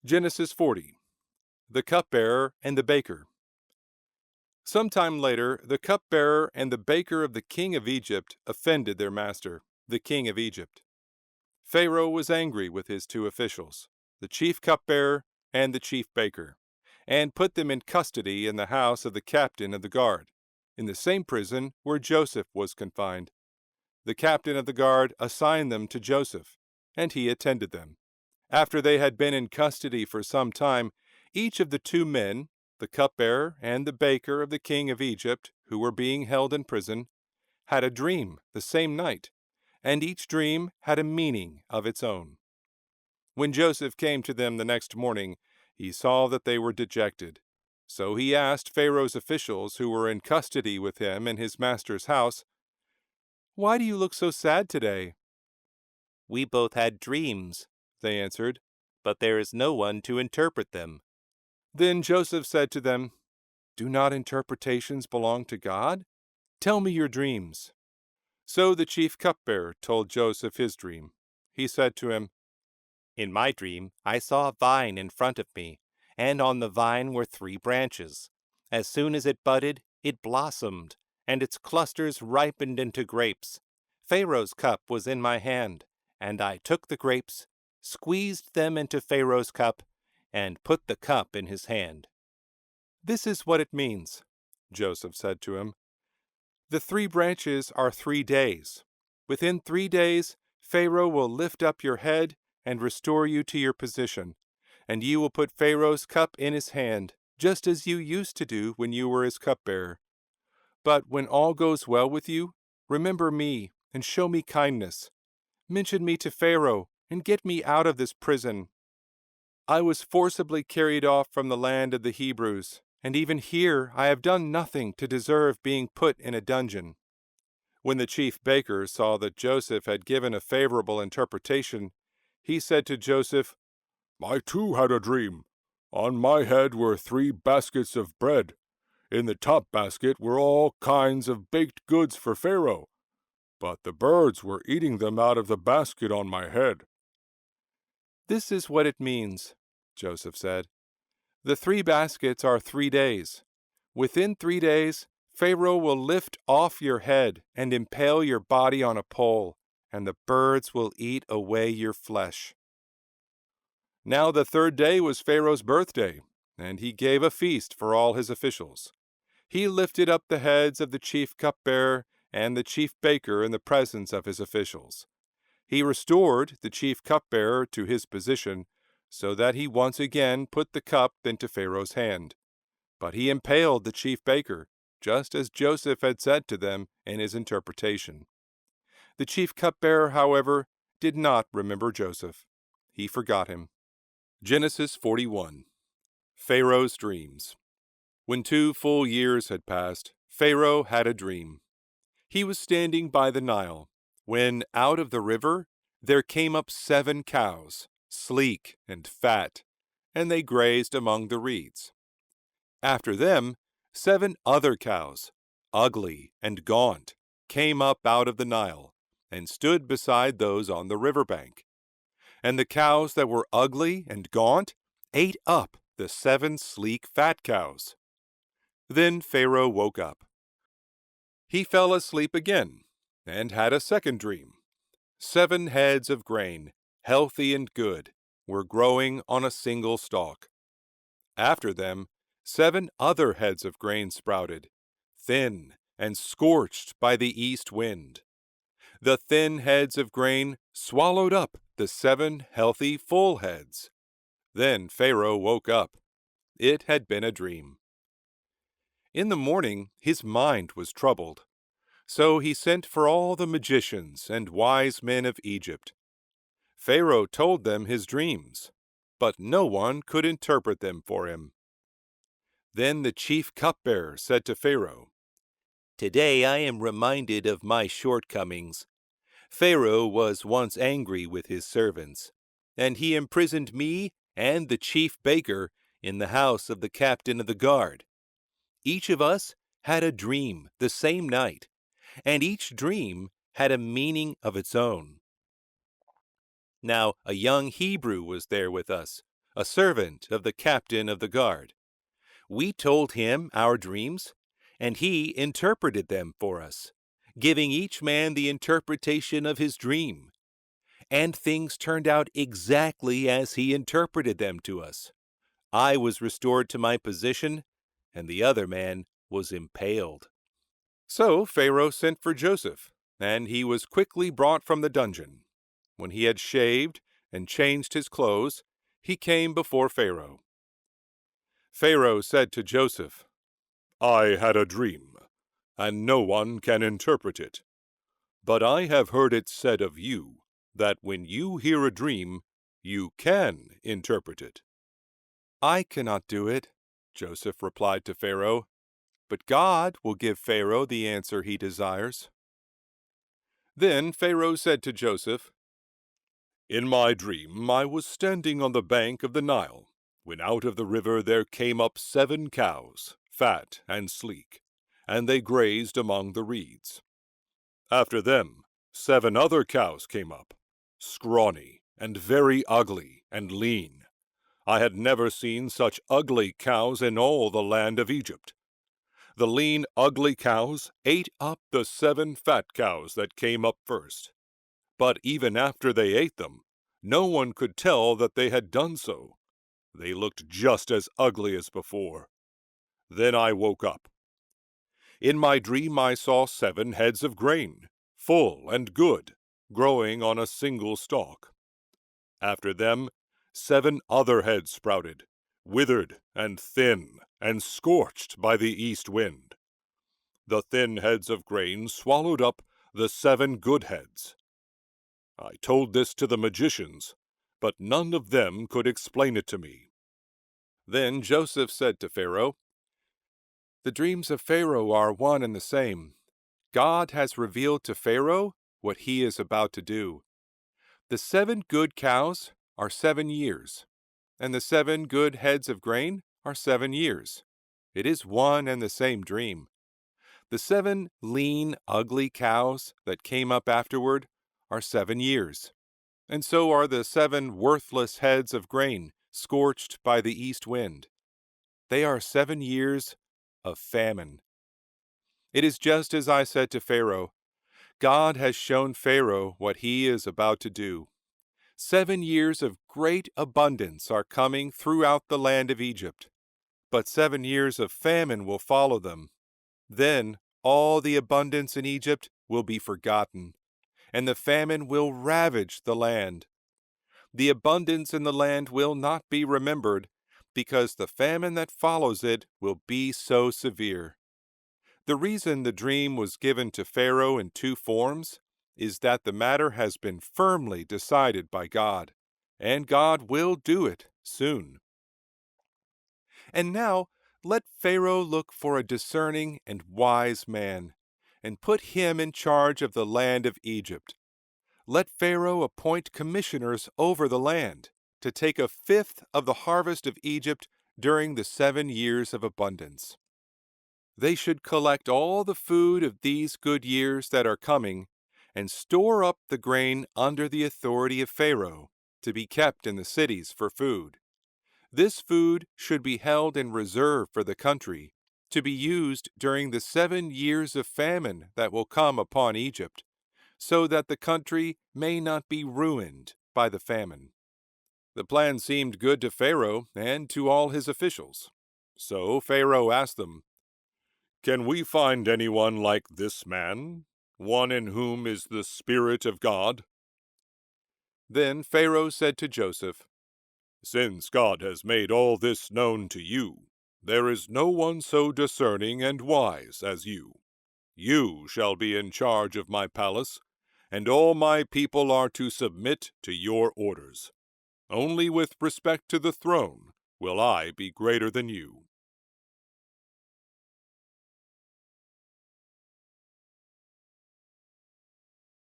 Genesis 40. The Cupbearer and the Baker. Sometime later, the cupbearer and the baker of the king of Egypt offended their master, the king of Egypt. Pharaoh was angry with his two officials, the chief cupbearer and the chief baker, and put them in custody in the house of the captain of the guard, in the same prison where Joseph was confined. The captain of the guard assigned them to Joseph, and he attended them. After they had been in custody for some time, each of the two men, the cupbearer and the baker of the king of Egypt, who were being held in prison, had a dream the same night, and each dream had a meaning of its own. When Joseph came to them the next morning, he saw that they were dejected. So he asked Pharaoh's officials who were in custody with him in his master's house, "Why do you look so sad today?" "We both had dreams," they answered, "but there is no one to interpret them." Then Joseph said to them, "Do not interpretations belong to God? Tell me your dreams." So the chief cupbearer told Joseph his dream. He said to him, "In my dream I saw a vine in front of me, and on the vine were 3 branches. As soon as it budded, it blossomed, and its clusters ripened into grapes. Pharaoh's cup was in my hand, and I took the grapes, squeezed them into Pharaoh's cup, and put the cup in his hand." "This is what it means," Joseph said to him. "The 3 branches are 3 days. Within 3 days, Pharaoh will lift up your head and restore you to your position, and you will put Pharaoh's cup in his hand, just as you used to do when you were his cupbearer. But when all goes well with you, remember me and show me kindness. Mention me to Pharaoh and get me out of this prison. I was forcibly carried off from the land of the Hebrews, and even here I have done nothing to deserve being put in a dungeon." When the chief baker saw that Joseph had given a favorable interpretation, he said to Joseph, "I too had a dream. On my head were 3 baskets of bread. In the top basket were all kinds of baked goods for Pharaoh, but the birds were eating them out of the basket on my head." "This is what it means," Joseph said. "The 3 baskets are 3 days. Within 3 days, Pharaoh will lift off your head and impale your body on a pole, and the birds will eat away your flesh." Now the 3rd day was Pharaoh's birthday, and he gave a feast for all his officials. He lifted up the heads of the chief cupbearer and the chief baker in the presence of his officials. He restored the chief cupbearer to his position, so that he once again put the cup into Pharaoh's hand. But he impaled the chief baker, just as Joseph had said to them in his interpretation. The chief cupbearer, however, did not remember Joseph. He forgot him. Genesis 41. Pharaoh's dreams. When 2 full years had passed, Pharaoh had a dream. He was standing by the Nile, when out of the river there came up 7 cows, sleek and fat, and they grazed among the reeds. After them, 7 other cows, ugly and gaunt, came up out of the Nile, and stood beside those on the river bank. And the cows that were ugly and gaunt ate up the 7 sleek fat cows. Then Pharaoh woke up. He fell asleep again, and had a second dream. 7 heads of grain, healthy and good, were growing on a single stalk. After them, 7 other heads of grain sprouted, thin and scorched by the east wind. The thin heads of grain swallowed up the 7 healthy full heads. Then Pharaoh woke up. It had been a dream. In the morning his mind was troubled. So he sent for all the magicians and wise men of Egypt. Pharaoh told them his dreams, but no one could interpret them for him. Then the chief cupbearer said to Pharaoh, "Today I am reminded of my shortcomings. Pharaoh was once angry with his servants, and he imprisoned me and the chief baker in the house of the captain of the guard. Each of us had a dream the same night, and each dream had a meaning of its own. Now a young Hebrew was there with us, a servant of the captain of the guard. We told him our dreams, and he interpreted them for us, giving each man the interpretation of his dream. And things turned out exactly as he interpreted them to us. I was restored to my position, and the other man was impaled." So Pharaoh sent for Joseph, and he was quickly brought from the dungeon. When he had shaved and changed his clothes, he came before Pharaoh. Pharaoh said to Joseph, "I had a dream, and no one can interpret it. But I have heard it said of you that when you hear a dream, you can interpret it." "I cannot do it," Joseph replied to Pharaoh, "but God will give Pharaoh the answer he desires." Then Pharaoh said to Joseph, "In my dream I was standing on the bank of the Nile, when out of the river there came up 7 cows, fat and sleek, and they grazed among the reeds. After them 7 other cows came up, scrawny and very ugly and lean. I had never seen such ugly cows in all the land of Egypt. The lean, ugly cows ate up the 7 fat cows that came up first. But even after they ate them, no one could tell that they had done so. They looked just as ugly as before. Then I woke up. In my dream I saw 7 heads of grain, full and good, growing on a single stalk. After them 7 other heads sprouted, withered and thin and scorched by the east wind. The thin heads of grain swallowed up the 7 good heads. I told this to the magicians, but none of them could explain it to me." Then Joseph said to Pharaoh, "The dreams of Pharaoh are one and the same. God has revealed to Pharaoh what he is about to do. The 7 good cows are 7 years, and the 7 good heads of grain are 7 years. It is one and the same dream. The 7 lean, ugly cows that came up afterward are 7 years, and so are the 7 worthless heads of grain scorched by the east wind. They are 7 years of famine. It is just as I said to Pharaoh. God has shown Pharaoh what he is about to do. 7 years of great abundance are coming throughout the land of Egypt, but 7 years of famine will follow them. Then all the abundance in Egypt will be forgotten, and the famine will ravage the land. The abundance in the land will not be remembered, because the famine that follows it will be so severe. The reason the dream was given to Pharaoh in 2 forms is that the matter has been firmly decided by God, and God will do it soon. And now let Pharaoh look for a discerning and wise man, and put him in charge of the land of Egypt. Let Pharaoh appoint commissioners over the land, to take 1/5 of the harvest of Egypt during the 7 years of abundance. They should collect all the food of these good years that are coming, and store up the grain under the authority of Pharaoh, to be kept in the cities for food. This food should be held in reserve for the country, to be used during the 7 years of famine that will come upon Egypt, so that the country may not be ruined by the famine." The plan seemed good to Pharaoh and to all his officials. So Pharaoh asked them, "Can we find anyone like this man, one in whom is the Spirit of God?" Then Pharaoh said to Joseph, "Since God has made all this known to you, there is no one so discerning and wise as you. You shall be in charge of my palace, and all my people are to submit to your orders. Only with respect to the throne will I be greater than you."